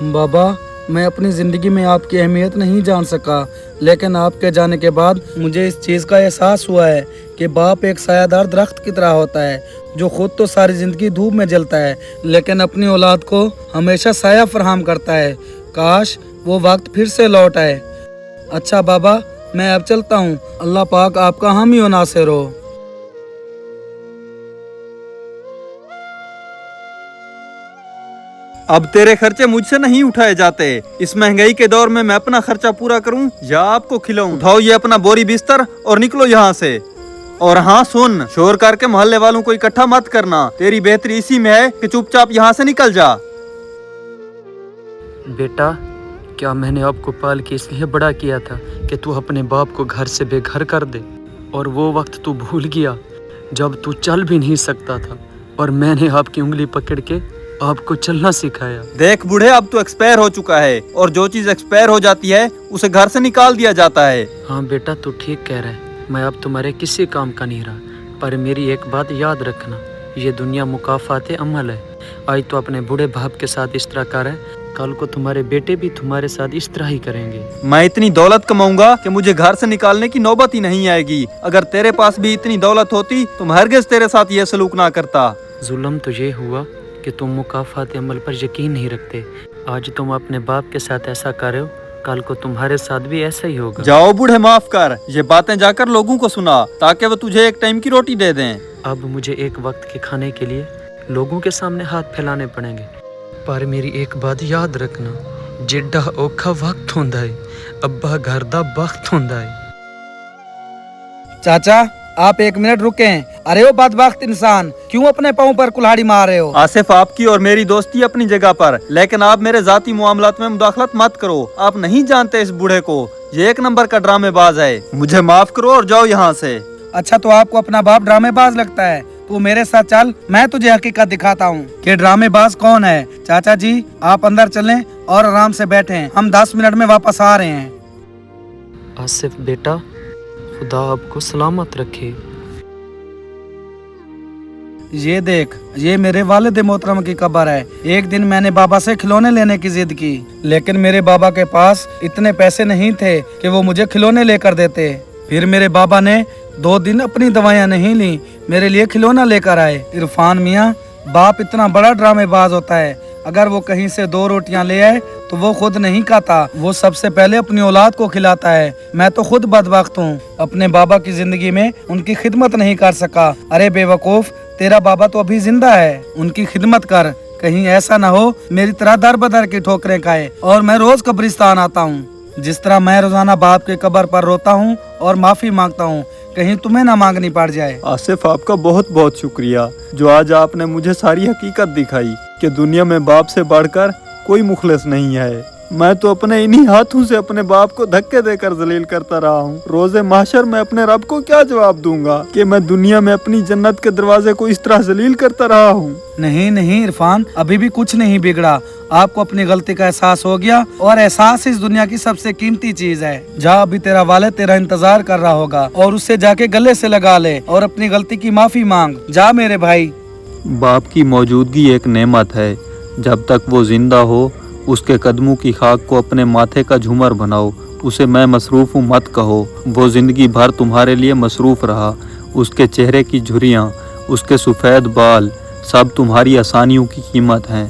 बाबा, मैं अपनी ज़िंदगी में आपकी अहमियत नहीं जान सका, लेकिन आपके जाने के बाद मुझे इस चीज़ का एहसास हुआ है कि बाप एक सायादार दरख्त की तरह होता है जो खुद तो सारी ज़िंदगी धूप में जलता है लेकिन अपनी औलाद को हमेशा साया फराहम करता है। काश वो वक्त फिर से लौट आए। अच्छा बाबा, मैं अब चलता हूँ। अल्लाह पाक आपका हामी और नासिर हो। अब तेरे खर्चे मुझसे नहीं उठाए जाते। इस महंगाई के दौर में मैं अपना खर्चा पूरा करूं या आपको खिलाऊं? उठाओ ये अपना बोरी बिस्तर और निकलो यहाँ से। और हाँ सुन, शोर करके मोहल्ले वालों को इकट्ठा मत करना। तेरी बेहतरी इसी में है कि चुपचाप यहाँ से निकल जा। बेटा, क्या मैंने आपको पाल के इसलिए बड़ा किया था कि तू अपने बाप को घर से बेघर कर दे? और वो वक्त तू भूल गया जब तू चल भी नहीं सकता था और मैंने आपकी उंगली पकड़ के आपको चलना सिखाया। देख बूढ़े, अब तो एक्सपायर हो चुका है और जो चीज एक्सपायर हो जाती है उसे घर से निकाल दिया जाता है। हाँ बेटा, तू ठीक कह रहा है। मैं अब तुम्हारे किसी काम का नहीं रहा, पर मेरी एक बात याद रखना, ये दुनिया मुकाफात अमल है। आज तो अपने बूढ़े बाप के साथ इस तरह कर, कल को तुम्हारे बेटे भी तुम्हारे साथ इस तरह ही करेंगे। मैं इतनी दौलत कमाऊंगा कि मुझे घर से निकालने की नौबत ही नहीं आएगी। अगर तेरे पास भी इतनी दौलत होती तो मैं हरगिज़ तेरे साथ ये सलूक ना करता। जुल्म तो ये हुआ कि तुम मुकाफात अमल पर यकीन नहीं रखते। आज तुम अपने बाप के साथ ऐसा कर रहे हो, कल को तुम्हारे साथ भी ऐसा ही होगा। जाओ बूढ़े, माफ कर। ये बातें जाकर लोगों को सुना ताकि वो तुझे एक टाइम की रोटी दे दें। अब मुझे एक वक्त के खाने के लिए लोगों के सामने हाथ फैलाने पड़ेंगे, पर मेरी एक बात याद रखना, जिड्डा औखा वक्त होंदा है, अब्बा घर दा वक्त होंदा है। चाचा, आप एक मिनट रुकें। अरे वो बदबख्त इंसान, क्यों अपने पाँव पर कुल्हाड़ी मार रहे हो? आसिफ, आपकी और मेरी दोस्ती अपनी जगह पर, लेकिन आप मेरे जाती मामलात में मुदाखलत मत करो। आप नहीं जानते इस बूढ़े को, ये एक नंबर का ड्रामेबाज है। मुझे माफ करो और जाओ यहाँ से। अच्छा, तो आपको अपना बाप ड्रामेबाज लगता है? तू मेरे साथ चल, मैं तुझे हकीकत दिखाता हूँ कि ड्रामेबाज कौन है। चाचा जी, आप अंदर चलें और आराम से बैठें, हम 10 मिनट में वापस आ रहे हैं। आसिफ बेटा, खुदा आपको सलामत रखे। ये देख, ये मेरे वालिद मोहतरम की कब्र है। एक दिन मैंने बाबा से खिलौने लेने की जिद की, लेकिन मेरे बाबा के पास इतने पैसे नहीं थे कि वो मुझे खिलौने लेकर देते। फिर मेरे बाबा ने 2 दिन अपनी दवाइयाँ नहीं ली, मेरे लिए खिलौना लेकर आए। इरफान मियाँ, बाप इतना बड़ा ड्रामेबाज होता है। अगर वो कहीं से 2 रोटियां ले आए तो वो खुद नहीं खाता, वो सबसे पहले अपनी औलाद को खिलाता है। मैं तो खुद बदबख्त हूँ, अपने बाबा की जिंदगी में उनकी खिदमत नहीं कर सका। अरे बेवकूफ, तेरा बाबा तो अभी जिंदा है, उनकी खिदमत कर। कहीं ऐसा ना हो मेरी तरह दर बदर की ठोकरें खाए। और मैं रोज कब्रिस्तान आता हूँ, जिस तरह मैं रोजाना बाप के कब्र पर रोता हूँ और माफी मांगता हूँ, कहीं तुम्हें ना मांगनी पड़ जाए। आसिफ, आपका बहुत बहुत शुक्रिया जो आज आपने मुझे सारी हकीकत दिखाई कि दुनिया में बाप से बढ़कर कोई मुखलिस नहीं है। मैं तो अपने इन्हीं हाथों से अपने बाप को धक्के देकर जलील करता रहा हूँ। रोजे महशर में अपने रब को क्या जवाब दूंगा कि मैं दुनिया में अपनी जन्नत के दरवाजे को इस तरह जलील करता रहा हूँ। नहीं नहीं इरफान, अभी भी कुछ नहीं बिगड़ा। आपको अपनी गलती का एहसास हो गया और एहसास इस दुनिया की सबसे कीमती चीज है। जा, अभी तेरा वालिद तेरा इंतजार कर रहा होगा और उससे जाके गले से लगा ले और अपनी गलती की माफी मांग। जा मेरे भाई। बाप की मौजूदगी एक नेमत है। जब तक वो जिंदा हो उसके कदमों की खाक को अपने माथे का झूमर बनाओ। उसे मैं मसरूफ हूँ मत कहो, वो जिंदगी भर तुम्हारे लिए मसरूफ रहा। उसके चेहरे की झुर्रियाँ, उसके सफ़ेद बाल, सब तुम्हारी आसानियों की कीमत हैं।